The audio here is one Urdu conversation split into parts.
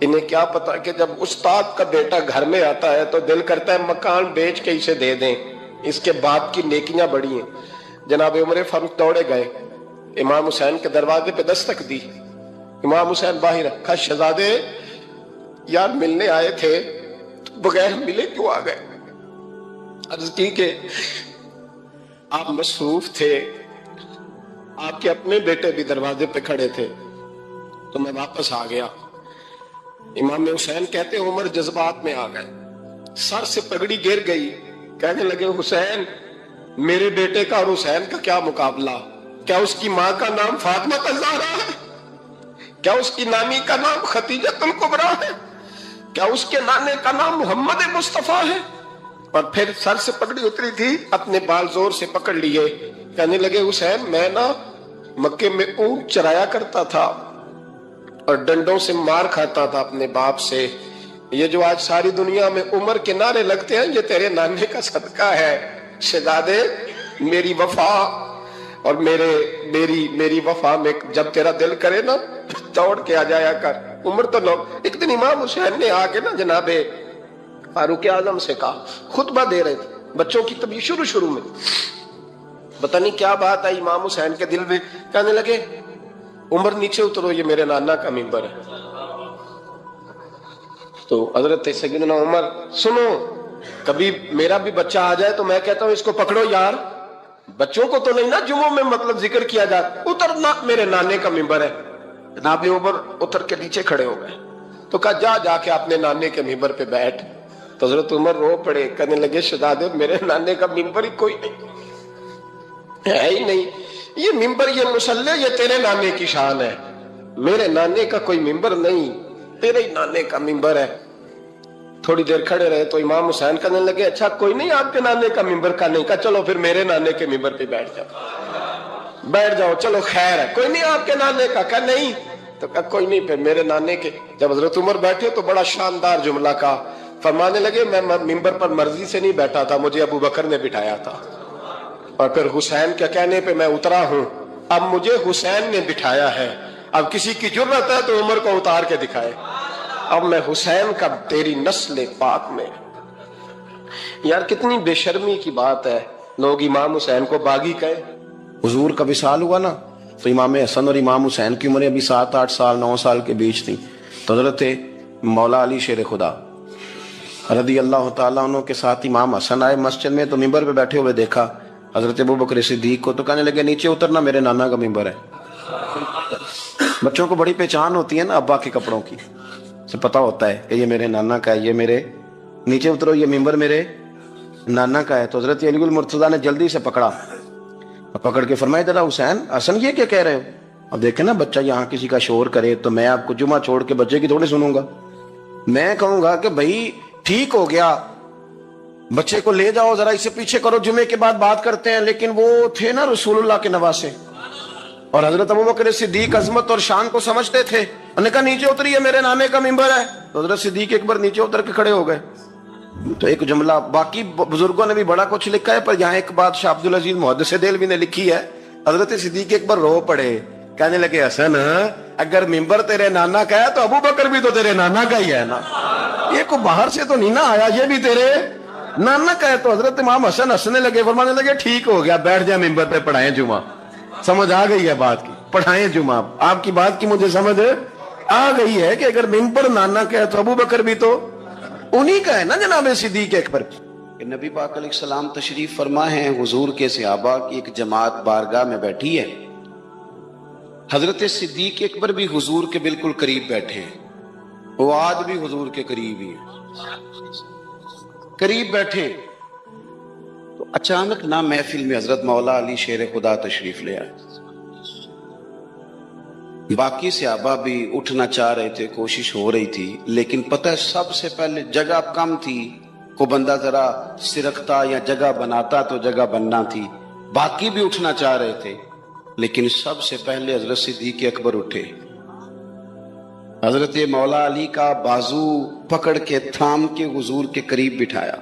انہیں کیا پتا کہ جب استاد کا بیٹا گھر میں آتا ہے تو دل کرتا ہے مکان بیچ کے اسے دے دیں، اس کے باپ کی نیکیاں بڑی ہیں۔ جناب عمر فاروق دوڑے گئے، امام حسین کے دروازے پہ دستک دی۔ امام حسین باہر رکھا، شہزادے یار ملنے آئے تھے تو بغیر ملے کیوں آ گئے؟ عرض کی کہ آپ مصروف تھے، آپ کے اپنے بیٹے بھی دروازے پہ کھڑے تھے تو میں واپس آ گیا۔ امام حسین کہتے عمر جذبات میں آ گئے، سر سے پگڑی گر گئی، کہنے لگے حسین میرے بیٹے کا اور حسین کا کیا مقابلہ؟ کیا اس کی ماں کا نام فاطمہ الزہرا ہے؟ کیا اس کی نانی کا نام خدیجہ الکبریٰ ہے؟ کیا اس کے نانے کا نام محمد مصطفیٰ ہے؟ اور پھر سر سے پگڑی اتری تھی، اپنے بال زور سے پکڑ لیے، کہنے لگے حسین میں نا مکے میں اونٹ چرایا کرتا تھا اور ڈنڈوں سے مار کھاتا تھا اپنے باپ سے، یہ جو آج ساری دنیا میں عمر کے نعرے لگتے ہیں یہ تیرے نانے کا صدقہ ہے۔ شہزادے میری وفا اور میری وفا میں جب تیرا دل کرے نا دوڑ کے آ جایا کر۔ عمر تو ایک دن امام حسین نے آ کے نا جناب فاروق اعظم سے کہا، خطبہ دے رہے تھے بچوں کی طبیعت شروع میں، پتہ نہیں کیا بات آئی امام حسین کے دل میں، کہنے لگے عمر نیچے اترو، یہ میرے نانا کا ممبر ہے۔ تو حضرت سیدنا عمر سنو، کبھی میرا بھی بچہ آ جائے تو میں کہتا ہوں اس کو پکڑو یار، بچوں کو تو نہیں نا جمعوں میں مطلب ذکر کیا جائے، اترنا میرے نانے کا ممبر ہے۔ جناب عمر اتر کے نیچے کھڑے ہو گئے تو کہا جا کے اپنے نانے کے ممبر پہ بیٹھ۔ تو حضرت عمر رو پڑے، کہنے لگے شہزادے میرے نانے کا ممبر ہی کوئی نہیں ہے ہی نہیں، یہ ممبر یہ مصلی یہ تیرے نانے کی شان ہے، میرے نانے کا کوئی ممبر نہیں، تیرے ہی نانے کا ممبر ہے۔ تھوڑی دیر کھڑے رہے تو امام حسین کہنے لگے اچھا کوئی نہیں آپ کے نانے کا ممبر کا نہیں، کہا چلو پھر میرے نانے کے ممبر پہ بیٹھ جاؤ چلو خیر ہے، کوئی نہیں آپ کے نانے کا، کہا نہیں، تو کہا کوئی نہیں پھر میرے نانے کے۔ جب حضرت عمر بیٹھے تو بڑا شاندار جملہ کہا، فرمانے لگے میں ممبر پر مرضی سے نہیں بیٹھا تھا، مجھے ابو بکر نے بٹھایا تھا، اور پھر حسین کے کہنے پہ میں اترا ہوں، اب مجھے حسین نے بٹھایا ہے، اب کسی کی جرت ہے تو عمر کو اتار کے دکھائے، اب میں حسین کا تیری نسل پاک میں۔ یار کتنی بے شرمی کی بات ہے، لوگ امام حسین کو باغی کہے۔ حضور کا وصال ہوا نا تو امام حسن اور امام حسین کی عمریں ابھی 7-8 سال 9 سال کے بیچ تھی، تو حضرت مولا علی شیر خدا رضی اللہ تعالیٰ عنہ کے ساتھ امام حسن آئے مسجد میں، تو ممبر پہ بیٹھے ہوئے دیکھا حضرت ابوبکر صدیق کو، تو کہنے لگے نیچے اترنا میرے نانا کا ممبر ہے۔ بچوں کو بڑی پہچان ہوتی ہے نا ابا کے کپڑوں کی، سے پتہ ہوتا ہے کہ یہ میرے نانا کا ہے، یہ میرے نیچے اترو یہ ممبر میرے نانا کا ہے۔ تو حضرت علی المرتضیٰ نے جلدی سے پکڑ کے فرمایا ذرا حسین حسن یہ کیا کہہ رہے ہو؟ اب دیکھیں نا بچہ یہاں کسی کا شور کرے تو میں آپ کو جمعہ چھوڑ کے بچے کی تھوڑی سنوں گا، میں کہوں گا کہ بھائی ٹھیک ہو گیا بچے کو لے جاؤ ذرا اسے پیچھے کرو جمعے کے بعد بات کرتے ہیں، لیکن وہ تھے نا رسول اللہ کے نواسے، اور حضرت ابوبکر صدیق عظمت اور شان کو سمجھتے تھے، انہوں نے کہا نیچے اتریے میرے نانے کا ممبر ہے، تو حضرت صدیق اکبر نیچے اتر کے کھڑے ہو گئے۔ تو ایک جملہ، باقی بزرگوں نے بھی بڑا کچھ لکھا ہے، پر یہاں ایک بات شاہ عبد العزیز محدث دہلوی نے لکھی ہے، حضرت صدیق اکبر رو پڑے، کہنے لگے حسن اگر ممبر تیرے نانا کا ہے تو ابوبکر بھی تو تیرے نانا کا ہی ہے نا، یہ کو باہر سے تو نہیں نہ آیا، یہ بھی تیرے نانا کا ہے۔ تو حضرت امام حسن ہنسنے لگے، فرمانے لگے ٹھیک ہو گیا بیٹھ جائے ممبر پہ پڑھائیں جمعہ، سمجھ آ گئی ہے بات کی، پڑھائیں جمعہ، آپ کی بات کی مجھے سمجھ آ گئی ہے کہ اگر ممبر نانا کا ہے تو ابوبکر بھی تو انہی کا ہے نا جناب صدیق اکبر۔ نبی پاک علیہ السلام تشریف فرما ہے، حضور کے صحابہ کی ایک جماعت بارگاہ میں بیٹھی ہے، حضرت صدیق اکبر بھی حضور کے بالکل قریب بیٹھے ہیں، وہ آج بھی حضور کے قریب ہی قریب بیٹھے، تو اچانک نہ محفل میں حضرت مولا علی شیر خدا تشریف لے آئے، باقی صحابہ بھی اٹھنا چاہ رہے تھے، کوشش ہو رہی تھی، لیکن پتہ ہے سب سے پہلے جگہ کم تھی، کو بندہ ذرا سرکتا یا جگہ بناتا تو جگہ بننا تھی، باقی بھی اٹھنا چاہ رہے تھے، لیکن سب سے پہلے حضرت صدیق اکبر اٹھے، حضرت مولا علی کا بازو پکڑ کے تھام کے حضور کے قریب بٹھایا،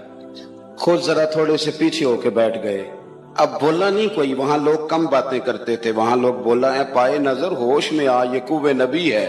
خود ذرا تھوڑے سے پیچھے ہو کے بیٹھ گئے۔ اب بولا نہیں کوئی، وہاں لوگ کم باتیں کرتے تھے، وہاں لوگ بولا ہے پائے نظر ہوش میں آ یہ کوہ نبی ہے،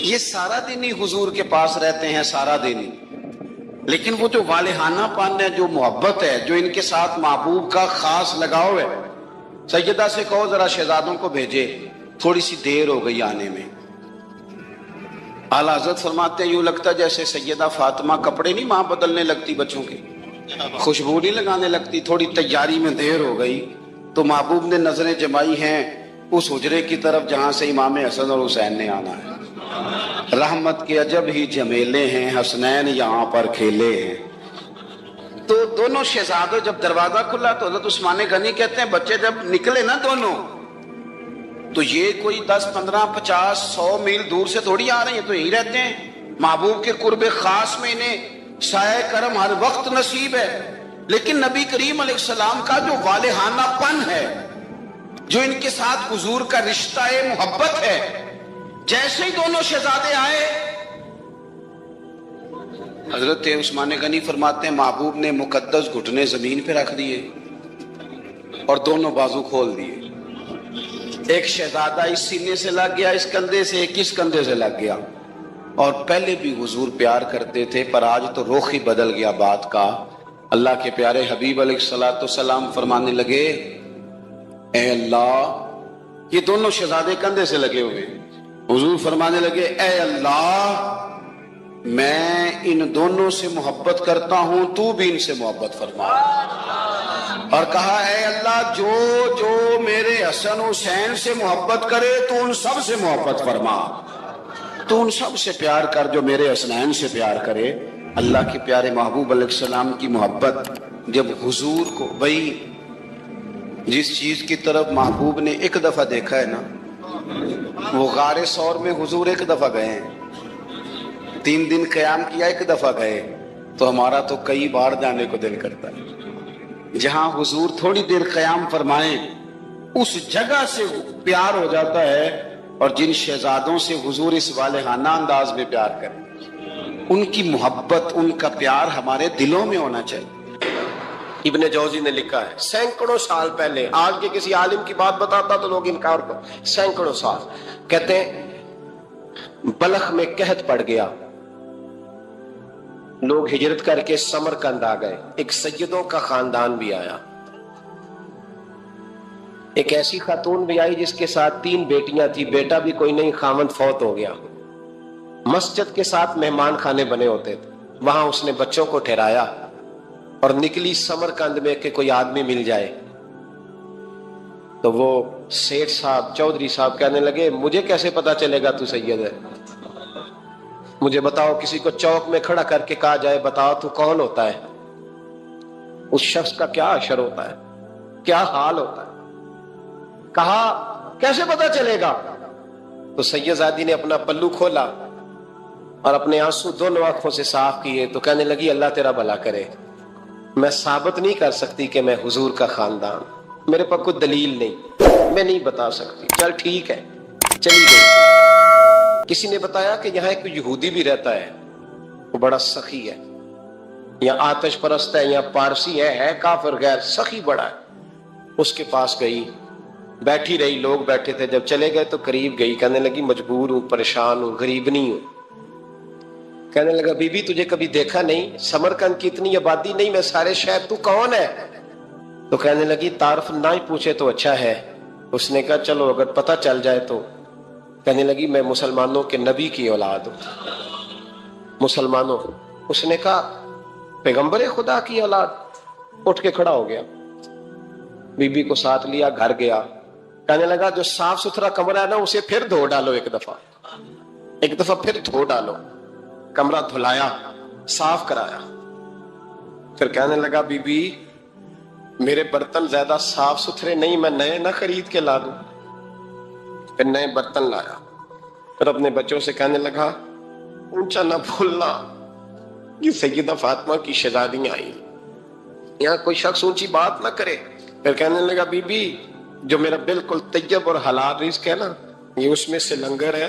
یہ سارا دن ہی حضور کے پاس رہتے ہیں، سارا دن ہی، لیکن وہ جو والہانہ پن ہے، جو محبت ہے، جو ان کے ساتھ محبوب کا خاص لگاؤ ہے. سیدہ سے کہو ذرا شہزادوں کو بھیجے، تھوڑی سی دیر ہو گئی آنے میں. اعلیٰ حضرت فرماتے ہیں یوں لگتا جیسے سیدہ فاطمہ کپڑے نہیں ماں بدلنے لگتی بچوں کے، خوشبو نہیں لگانے لگتی، تھوڑی تیاری میں دیر ہو گئی تو محبوب نے نظریں جمائی ہیں اس حجرے کی طرف جہاں سے امام حسن اور حسین نے آنا ہے. رحمت کے عجب ہی جمیلے ہیں، حسنین یہاں پر کھیلے ہیں. تو دونوں شہزادوں جب دروازہ کھلا تو حضرت عثمان غنی کہتے ہیں بچے جب نکلے نا دونوں تو یہ کوئی 10 15 50 100 میل دور سے تھوڑی آ رہے ہیں، تو یہی رہتے ہیں. محبوب کے قرب خاص میں انہیں سایہ کرم ہر وقت نصیب ہے. لیکن نبی کریم علیہ السلام کا جو والہانہ پن ہے، جو ان کے ساتھ حضور کا رشتہ محبت ہے، جیسے ہی دونوں شہزادے آئے حضرت عثمان غنی فرماتے ہیں محبوب نے مقدس گھٹنے زمین پہ رکھ دیے اور دونوں بازو کھول دیے. ایک شہزادہ اس سینے سے لگ گیا اس کندھے سے، ایک اس کندھے سے لگ گیا. اور پہلے بھی حضور پیار کرتے تھے پر آج تو رخ ہی بدل گیا بات کا. اللہ کے پیارے حبیب علیہ الصلوۃ والسلام فرمانے لگے اے اللہ، یہ دونوں شہزادے کندھے سے لگے ہوئے. حضور فرمانے لگے اے اللہ، میں ان دونوں سے محبت کرتا ہوں، تو بھی ان سے محبت فرما. اور کہا اے اللہ، جو جو میرے حسن حسین سے محبت کرے تو ان سب سے محبت فرما، تو ان سب سے پیار کر جو میرے حسنین سے پیار کرے. اللہ کے پیارے محبوب علیہ السلام کی محبت جب حضور کو، بھئی جس چیز کی طرف محبوب نے ایک دفعہ دیکھا ہے نا، وہ غار ثور میں حضور ایک دفعہ گئے ہیں، 3 دن قیام کیا ایک دفعہ گئے، تو ہمارا تو کئی بار جانے کو دل کرتا ہے. جہاں حضور تھوڑی دیر قیام فرمائیں اس جگہ سے پیار ہو جاتا ہے. اور جن شہزادوں سے حضور اس والہانہ انداز میں پیار کریں، ان کی محبت، ان کا پیار ہمارے دلوں میں ہونا چاہیے. ابن جوزی نے لکھا ہے سینکڑوں سال پہلے، آج کے کسی عالم کی بات بتاتا تو لوگ انکار کر، سینکڑوں سال. کہتے ہیں بلخ میں قحط پڑ گیا، لوگ ہجرت کر کے سمرقند آ گئے. ایک سیدوں کا خاندان بھی آیا، ایک ایسی خاتون بھی آئی جس کے ساتھ 3 بیٹیاں تھی، بیٹا بھی کوئی نہیں، خاوند فوت ہو گیا. مسجد کے ساتھ مہمان خانے بنے ہوتے تھے، وہاں اس نے بچوں کو ٹھہرایا اور نکلی سمرقند میں کہ کوئی آدمی مل جائے. تو وہ سیٹھ صاحب، چودھری صاحب کہنے لگے مجھے کیسے پتا چلے گا تو سید ہے؟ مجھے بتاؤ، کسی کو چوک میں کھڑا کر کے کہا جائے بتاؤ تو کون ہوتا ہے، اس شخص کا کیا اشر ہوتا ہے، کیا حال ہوتا ہے؟ کہا کیسے پتا چلے گا؟ تو سیدزادی نے اپنا پلو کھولا اور اپنے آنسو دونوں آنکھوں سے صاف کیے تو کہنے لگی اللہ تیرا بھلا کرے، میں ثابت نہیں کر سکتی کہ میں حضور کا خاندان، میرے پاس کوئی دلیل نہیں، میں نہیں بتا سکتی. چل ٹھیک ہے، چلی گئی. کسی نے بتایا کہ یہاں ایک یہودی بھی رہتا ہے، وہ بڑا سخی ہے، یا آتش پرست ہے، یا پارسی ہے کافر غیر، سخی بڑا ہے. اس کے پاس گئی، بیٹھی رہی، لوگ بیٹھے تھے، جب چلے گئے تو قریب گئی، کہنے لگی مجبور ہوں، پریشان ہوں، غریب نہیں ہوں. کہنے لگا بی بی تجھے کبھی دیکھا نہیں، سمرقند کی اتنی آبادی نہیں، میں سارے شہر، تو کون ہے؟ تو کہنے لگی تعارف نہ ہی پوچھے تو اچھا ہے. اس نے کہا چلو اگر پتہ چل جائے تو. کہنے لگی میں مسلمانوں کے نبی کی اولاد ہوں. مسلمانوں؟ اس نے کہا پیغمبر خدا کی اولاد. اٹھ کے کھڑا ہو گیا، بی بی کو ساتھ لیا، گھر گیا. کہنے لگا جو صاف ستھرا کمرہ ہے نا اسے پھر دھو ڈالو، ایک دفعہ پھر دھو ڈالو. کمرہ دھلایا، صاف کرایا. پھر کہنے لگا بی بی میرے برتن زیادہ صاف ستھرے نہیں، میں نئے نہ خرید کے لا دوں. پھر نئے برتن لایا. پھر اپنے بچوں سے کہنے لگا اونچا نہ بھولنا، یہ سیدہ فاطمہ کی شہزادیاں آئی، یہاں کوئی شخص اونچی بات نہ کرے. پھر کہنے لگا بی بی جو میرا بالکل طیب اور حلال رزق ہے نا، یہ اس میں سے لنگر ہے،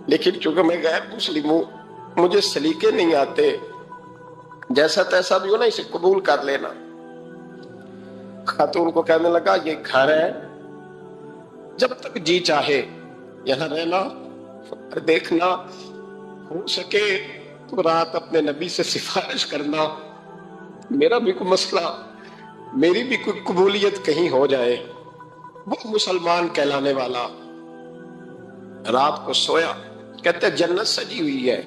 لیکن چونکہ میں غیر مسلم ہوں، مجھے سلیقے نہیں آتے، جیسا تیسا بھی ہو نا اسے قبول کر لینا. خاتون کو کہنے لگا یہ گھر ہے، جب تک جی چاہے یہاں رہنا، دیکھنا ہو سکے تو رات اپنے نبی سے سفارش کرنا، میرا بھی کوئی مسئلہ، میری بھی کوئی قبولیت کہیں ہو جائے۔ وہ مسلمان کہلانے والا رات کو سویا، کہتے جنت سجی ہوئی ہے،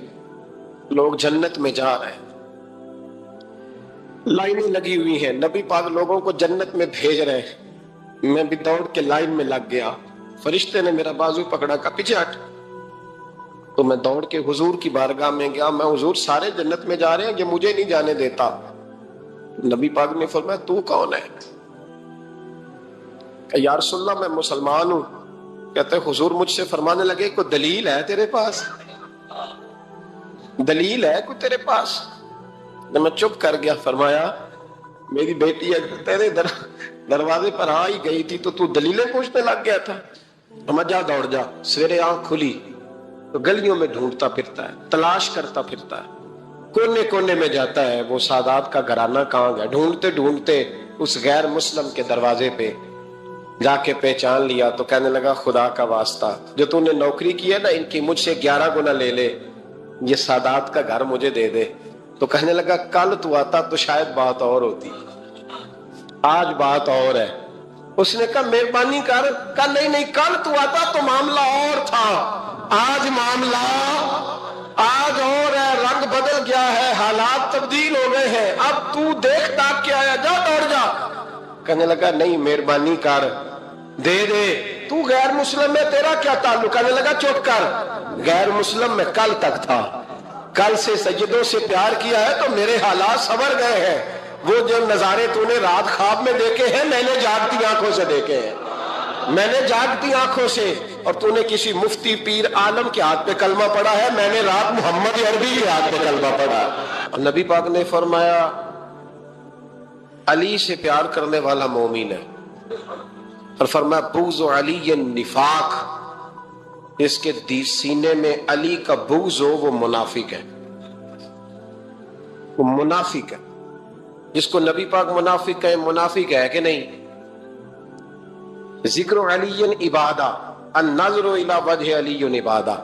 لوگ جنت میں جا رہے ہیں، لائنیں لگی ہوئی ہیں، نبی پاک لوگوں کو جنت میں بھیج رہے ہیں، میں بھی دوڑ کے لائن میں لگ گیا، فرشتے نے میرا بازو پکڑا، کہا پیچھے ہٹ، تو میں دوڑ کے حضور کی بارگاہ میں گیا، میں حضور سارے جنت میں جا رہے ہیں، یہ مجھے نہیں جانے دیتا۔ نبی پاک نے فرمایا تو کون ہے؟ کہ یا رسول اللہ میں مسلمان ہوں۔ کہتے حضور مجھ سے فرمانے لگے کوئی دلیل ہے تیرے پاس؟ دلیل ہے کوئی تیرے پاس؟ میں چپ کر گیا۔ فرمایا میری بیٹی تیرے دروازے پر آ ہی گئی تھی تو دلیلیں پوچھنے لگ گیا تھا؟ میں جا دوڑ جا۔ سویرے آنکھ کھلی تو گلیوں میں ڈھونڈتا پھرتا ہے، تلاش کرتا پھرتا ہے، کونے کونے میں جاتا ہے وہ سادات کا گھرانہ کہاں گیا، ڈھونڈتے ڈھونڈتے اس غیر مسلم کے دروازے پہ جا کے پہچان لیا تو کہنے لگا خدا کا واسطہ جو تو نے نوکری کی ہے نا ان کی مجھ سے 11 گنا لے لے، یہ سادات کا گھر مجھے دے دے۔ تو کہنے لگا کل تو آتا تو شاید بات اور ہوتی، آج بات اور ہے۔ اس نے کہا مہربانی کر، کہا نہیں کل تو آتا تو معاملہ اور تھا، آج معاملہ آج اور ہے، رنگ بدل گیا ہے، حالات تبدیل ہو گئے ہیں، اب تو دیکھ تاک کے آیا، جا دوڑ جا۔ کہنے لگا نہیں مہربانی کر دے دے، تو غیر مسلم میں تیرا کیا تعلق؟ کہنے لگا چپ کر، غیر مسلم میں کل تک تھا، کل سے سجدوں سے پیار کیا ہے تو میرے حالات سنور گئے ہیں، وہ جو نظارے تو نے رات خواب میں دیکھے ہیں میں نے جاگتی آنکھوں سے دیکھے ہیں، میں نے جاگتی آنکھوں سے، اور تو نے کسی مفتی پیر عالم کے ہاتھ پہ کلمہ پڑھا ہے، میں نے رات محمد عربی کے ہاتھ پہ کلمہ پڑھا ہے۔ نبی پاک نے فرمایا علی سے پیار کرنے والا مومن ہے، اور فرمایا بغض علی نفاق، اس کے سینے میں علی کا بغض ہو وہ منافق ہے، وہ منافق ہے۔ جس کو نبی پاک منافق کہے منافق ہے کہ نہیں؟ ذکر علی عبادہ، النظر الی وجہ علی عبادہ،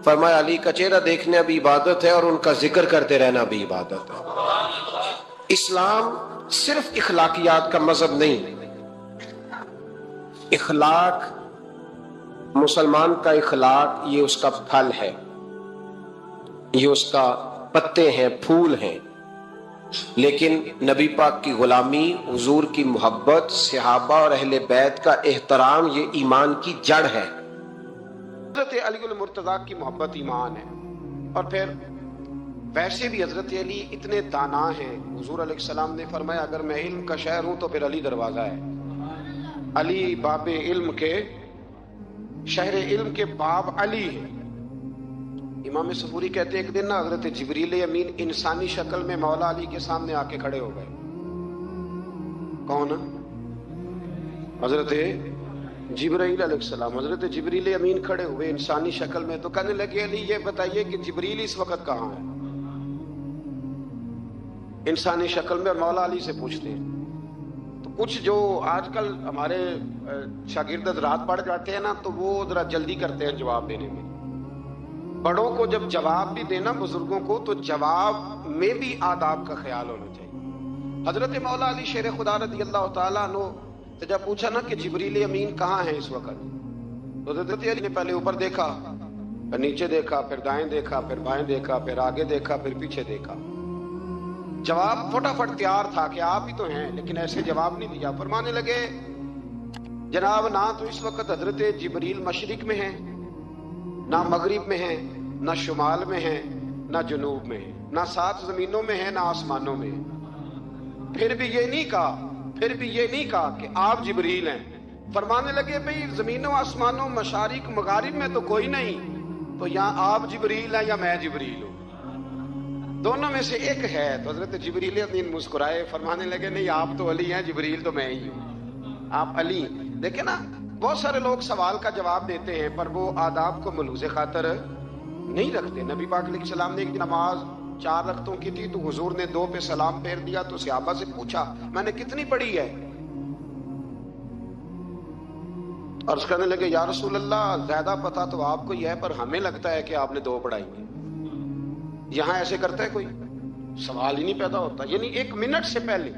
فرمایا علی کا چہرہ دیکھنا بھی عبادت ہے اور ان کا ذکر کرتے رہنا بھی عبادت ہے۔ اسلام صرف اخلاقیات کا مذہب نہیں، اخلاق، مسلمان کا اخلاق یہ اس کا پھل ہے، یہ اس کا پتے ہیں، پھول ہیں، لیکن نبی پاک کی غلامی، حضور کی محبت، صحابہ اور اہل بیت کا احترام یہ ایمان کی جڑ ہے۔ حضرت علی المرتضیٰ کی محبت ایمان ہے، اور پھر ویسے بھی حضرت علی اتنے دانا ہیں، حضور علیہ السلام نے فرمایا اگر میں علم کا شہر ہوں تو پھر علی دروازہ ہے، علی باب علم کے، شہر علم کے باب علی ہے۔ امام صفوری کہتے ہیں ایک دن نا حضرت جبریل امین انسانی شکل میں مولا علی کے سامنے آ کے کھڑے ہو گئے۔ کون؟ حضرت جبرائیل علیہ السلام، حضرت جبریل امین کھڑے ہوئے انسانی شکل میں، تو کہنے لگے علی یہ بتائیے کہ جبریل اس وقت کہاں ہے؟ انسانی شکل میں، اور مولا علی سے پوچھتے ہیں۔ تو کچھ جو آج کل ہمارے شاگرد حضرات پڑھ جاتے ہیں نا تو وہ ذرا جلدی کرتے ہیں جواب دینے میں، بڑوں کو جب جواب بھی دینا بزرگوں کو تو جواب میں بھی آداب کا خیال ہونا چاہیے۔ حضرت مولا علی شیر خدا رضی اللہ تعالیٰ عنہ تو جب پوچھا نا کہ جبریل امین کہاں ہے اس وقت، تو حضرت علی نے پہلے اوپر دیکھا، پھر نیچے دیکھا، پھر دائیں دیکھا، پھر بائیں دیکھا، پھر آگے دیکھا، پھر پیچھے دیکھا۔ جواب فٹافٹ تیار تھا کہ آپ ہی تو ہیں، لیکن ایسے جواب نہیں دیا۔ فرمانے لگے جناب نہ تو اس وقت حضرت جبریل مشرق میں ہیں، نہ مغرب میں ہیں، نہ شمال میں ہیں، نہ جنوب میں ہیں، نہ 7 زمینوں میں ہیں، نہ آسمانوں میں ہیں۔ پھر بھی یہ نہیں کہا کہ آپ جبریل ہیں۔ فرمانے لگے بھئی زمینوں آسمانوں مشارق مغارب میں تو کوئی نہیں، تو یہاں آپ جبریل ہیں یا میں جبریل ہوں؟ دونوں میں سے ایک ہے۔ تو حضرت جبریل امین مسکرائے، فرمانے لگے نہیں آپ تو علی ہیں، جبریل تو میں ہی ہوں، آپ علی۔ دیکھیں نا بہت سارے لوگ سوال کا جواب دیتے ہیں پر وہ آداب کو ملحوظ خاطر نہیں رکھتے۔ نبی پاک علیہ السلام نے ایک نماز 4 رکعتوں کی تھی تو حضور نے 2 پہ سلام پھیر دیا، تو صحابہ سے پوچھا میں نے کتنی پڑھی ہے؟ عرض کرنے لگے یا رسول اللہ زیادہ پتہ تو آپ کو ہی ہے، پر ہمیں لگتا ہے کہ آپ نے 2 پڑھائی ہیں، یہاں ایسے کرتا ہے کوئی؟ سوال ہی نہیں پیدا ہوتا، یعنی 1 منٹ سے پہلے